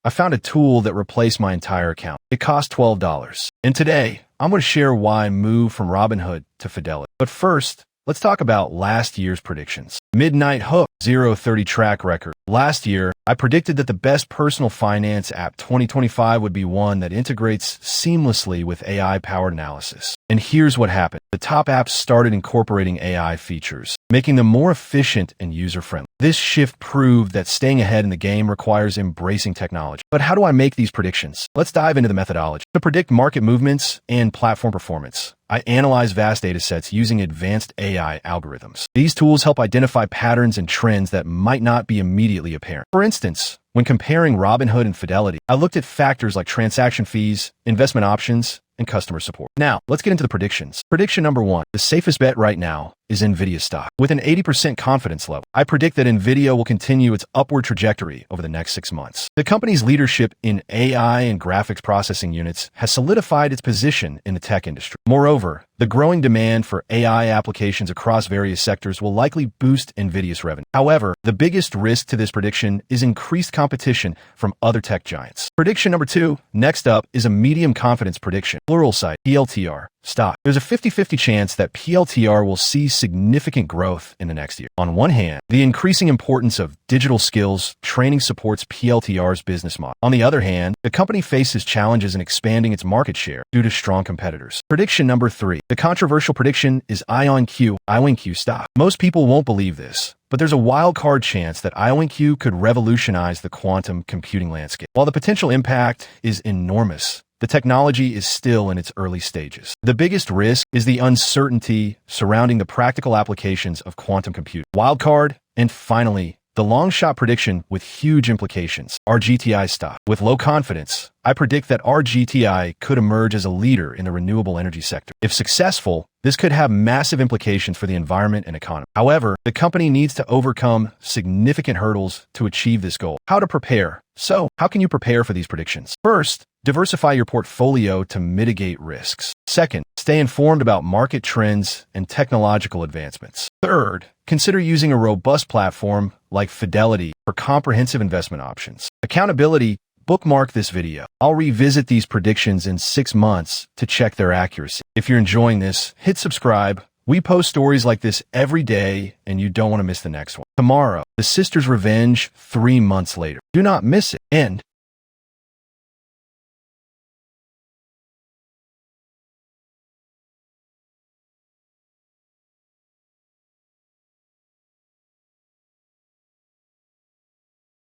I found a tool that replaced my entire account. It cost $12. And today, I'm going to share why I moved from Robinhood to Fidelity. But first, let's talk about last year's predictions. Midnight Hook, 0-30 track record. Last year, I predicted that the best personal finance app 2025 would be one that integrates seamlessly with AI-powered analysis. And here's what happened. The top apps started incorporating AI features, making them more efficient and user-friendly. This shift proved that staying ahead in the game requires embracing technology. But how do I make these predictions? Let's dive into the methodology. To predict market movements and platform performance, I analyze vast datasets using advanced AI algorithms. These tools help identify patterns and trends that might not be immediately apparent. For instance, when comparing Robinhood and Fidelity, I looked at factors like transaction fees, investment options, and customer support. Now, let's get into the predictions. Prediction number 1. The safest bet right now is NVIDIA stock. With an 80% confidence level, I predict that NVIDIA will continue its upward trajectory over the next 6 months. The company's leadership in AI and graphics processing units has solidified its position in the tech industry. Moreover, the growing demand for AI applications across various sectors will likely boost NVIDIA's revenue. However, the biggest risk to this prediction is increased competition from other tech giants. Prediction number 2. Next up is a medium confidence prediction. Pluralsight, PLTR, stock. There's a 50-50 chance that PLTR will see significant growth in the next year. On one hand, the increasing importance of digital skills training supports PLTR's business model. On the other hand, the company faces challenges in expanding its market share due to strong competitors. Prediction number 3. The controversial prediction is IonQ stock. Most people won't believe this, but there's a wild card chance that IonQ could revolutionize the quantum computing landscape. While the potential impact is enormous, the technology is still in its early stages. The biggest risk is the uncertainty surrounding the practical applications of quantum computing. Wildcard, and finally, the long-shot prediction with huge implications, RGTI stock. With low confidence, I predict that RGTI could emerge as a leader in the renewable energy sector. If successful, this could have massive implications for the environment and economy. However, the company needs to overcome significant hurdles to achieve this goal. How to prepare? So, how can you prepare for these predictions? First, diversify your portfolio to mitigate risks. Second, stay informed about market trends and technological advancements. Third, consider using a robust platform like Fidelity for comprehensive investment options. Accountability. Bookmark this video. I'll revisit these predictions in 6 months to check their accuracy. If you're enjoying this, hit subscribe. We post stories like this every day, and you don't want to miss the next one. Tomorrow, the Sisters' Revenge 3 months later. Do not miss it. And